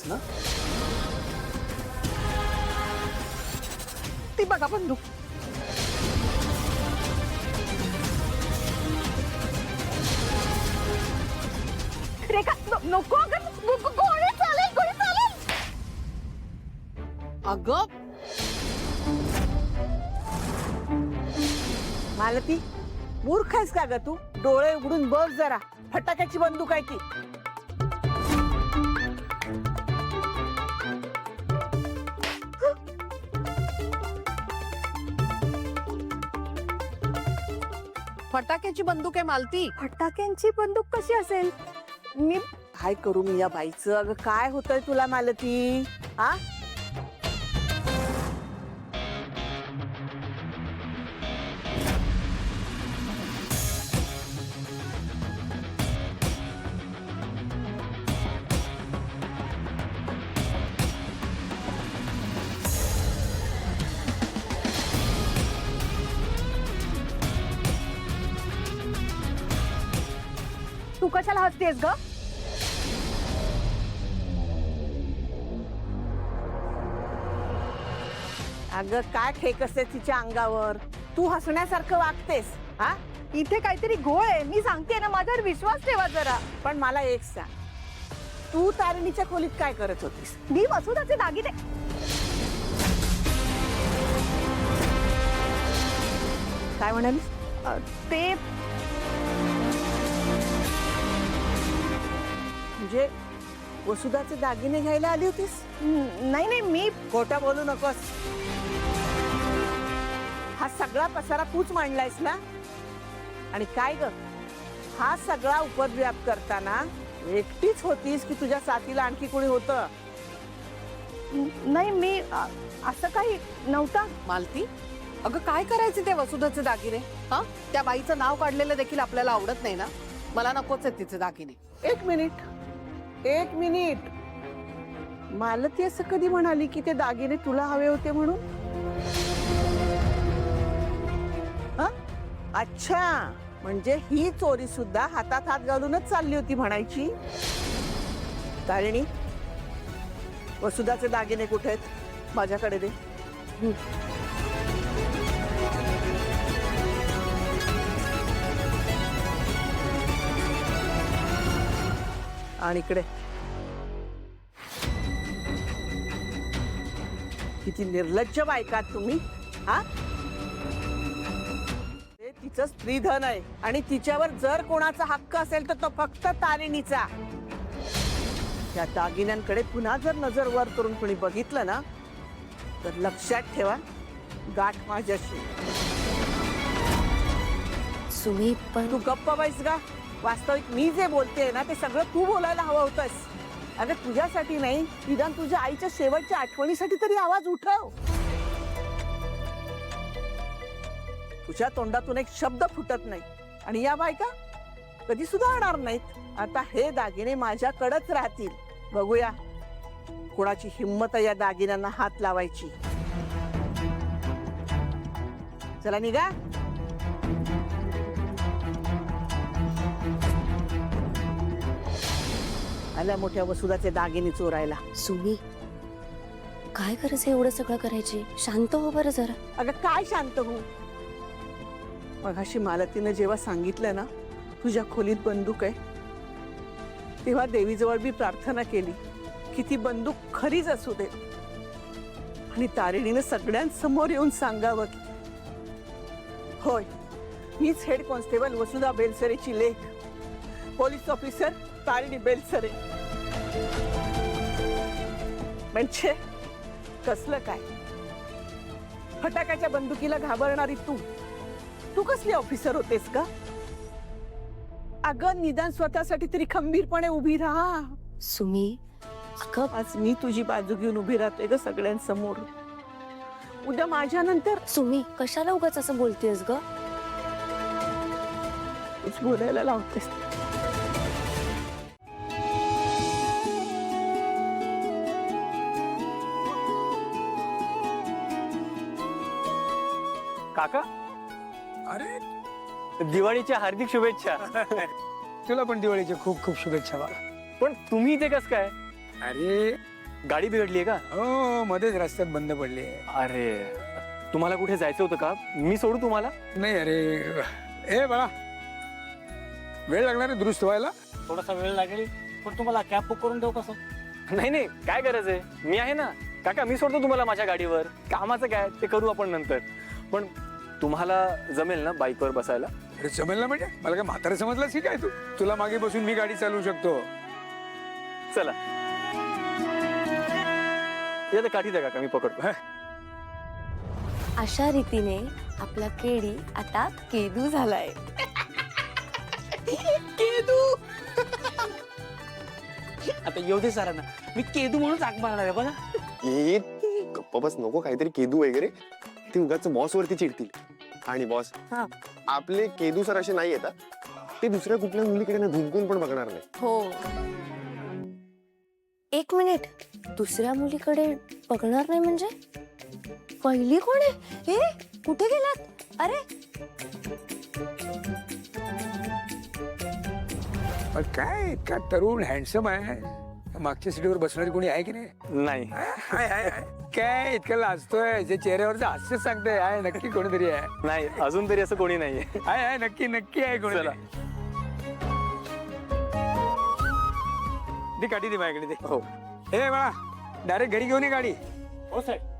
ना? ती बघा बंदूक. रेखा नको अगं, गोळी चालेल, गोळी चालेल. अगं मालती, मूर्ख आहेस का ग तू? डोळे उघडून बघ जरा, फटाक्याची बंदूक आहे ती. फटाक्याची बंदूक आहे मालती. फटाक्यांची बंदूक कशी असेल? मी काय करू मी या बाईचं? अगं काय होतंय तुला मालती? हा, तू कशाला हसतेस ग? अगं काय खेक असते तिच्या अंगावर? तू हसण्यासारखं वागतेस. हा, इथे काहीतरी घोळ आहे. मी सांगते ना, माझ्यावर विश्वास ठेवा जरा. पण मला एक सांग, तू तारिणीच्या खोलीत काय करत होतीस? मी वसुधाचे दागिने. काय म्हणालीस? ते म्हणजे वसुधाचे दागिने घ्यायला आली होतीस? नाही नाही, मी खोटं बोलू नकोस. हा सगळा पसारा तूच मांडलायस ना? आणि काय ग, हा सगळा उपद्व्याप करताना एकटीच होतीस की तुझ्या साथीला आणखी कोणी होतं? नाही, मी असं काही नव्हतं. मालती, अगं काय करायचे ते वसुधाचे दागिने? हा, त्या बाईचं नाव काढलेलं देखील आपल्याला आवडत नाही ना. मला नकोच आहेत तिचे दागिने. एक मिनिट, एक मिनिट. मालती असं कधी म्हणाली की ते दागिने तुला हवे होते म्हणून? हा? अच्छा, म्हणजे ही चोरी सुद्धा हातात हात घालूनच चालली होती म्हणायची. तारिणी, वसुधाचे दागिने कुठे आहेत? माझ्याकडे दे. आणि इकडे किती निर्लज्ज बायका तुम्ही. हा, ते तिचं स्त्रीधन आहे आणि तिच्यावर जर कोणाचा हक्क असेल तर तो फक्त तारिणीचा. त्या दागिन्यांकडे पुन्हा जर नजर वर करून कोणी बघितलं ना, तर लक्षात ठेवा, गाठ माझ्याशी. सुमी, पण तू गप्प बैस का? वास्तविक मी जे बोलते ना, ते सगळं तू बोलायला हवं होतंस. अगं तुझ्यासाठी नाही, निदान तुझ्या आईच्या शेवटच्या आठवणीसाठी तरी आवाज उठव. तुझ्या तोंडातून एक शब्द फुटत नाही आणि या बायका कधी सुधारणार नाहीत. आता हे दागिने माझ्याकडेच राहतील. बघूया कोणाची हिम्मत आहे या दागिन्यांना हात लावायची. चला निघा. आल्या मोठ्या वसुधाचे दागिने चोरायला. सुमी, काय गरज आहे एवढं सगळं करायची? शांत हो बरं जरा. अगं काय शांत हो? मगाशी मालतीनं जेव्हा सांगितलं ना तुझ्या खोलीत बंदूक आहे, तेव्हा देवीजवळ मी प्रार्थना केली की ती बंदूक खरीच असू दे. आणि तारिणीनं सगळ्यांसमोर येऊन सांगावं की होय, मीच हेड कॉन्स्टेबल वसुधा बेलसरेची लेक, पोलीस ऑफिसर तारिणी बेलसरे. म्हणजे कसलं काय? फटाक्याच्या बंदुकीला घाबरणारी तू तू कसली ऑफिसर होतेस का? अगं निदान स्वतःसाठी तरी खंबीरपणे उभी राहा. सुमी, अगं आज मी तुझी बाजू घेऊन उभी राहतोय ग सगळ्यांसमोर. उद्या माझ्या नंतर सुमी, कशाला उगाच असं बोलतेस ग? तूच बोलायला लावतेस. काका, अरे दिवाळीच्या हार्दिक शुभेच्छा. तुला पण दिवाळीच्या खूप खूप शुभेच्छा बाळा. पण तुम्ही इथे कसं काय? अरे गाडी बिघडली आहे का? हो मध्येच रस्त्यात बंद पडली. अरे तुम्हाला कुठे जायचं होतं का? मी सोडू तुम्हाला? नाही अरे ए बाळा, वेळ लागणार आहे दुरुस्त व्हायला. थोडासा वेळ लागेल, पण तुम्हाला कॅब बुक करून देऊ कसं? नाही नाही, काय गरज आहे, मी आहे ना काका, मी सोडतो तुम्हाला माझ्या गाडीवर. कामाचं काय ते करू आपण नंतर. पण तुम्हाला जमेल ना बाईकवर बसायला? अरे जमेल ना, म्हणजे मला काय म्हातारा समजलास की काय तू? तुला मागे बसून मी गाडी चालवू शकतो. चला या तर काठी द्या काका, मी पकडतो. अशा रीतीने आपला केडी आता केदू झालाय. आता येऊ दे सरांना, मी केदू म्हणून हाक मारणार आहे बघा. ए, गप्पा बस, नको काहीतरी केदू वगैरे, ते उगाच बॉस वरती चिडतील. आणि बॉस, आपले केदू सर असे नाही येतात, ते दुसऱ्या कुठल्या मुलीकडे ना धुंकून पण बघणार नाही. हो. एक मिनिट, दुसऱ्या मुलीकडे बघणार नाही म्हणजे? पहिली कोण आहे? ए कुठे गेलात? अरे पण काय इतका तरुण हँडसम आहे, मागच्या सीटवर बसणारी कोणी आहे की नाही? नाही आहे. काय इतकं लाजतोय, जे चेहऱ्यावरचं हास्य सांगतोय, आहे नक्की कोणीतरी आहे. नाही, अजून तरी असं कोणी नाहीये. आहे नक्की आहे कोणी. चला. ती गाडी दे माझ्याकडे दे. हो. ए बाळा, डायरेक्ट घरी घेऊन ये गाडी. हो साहेब.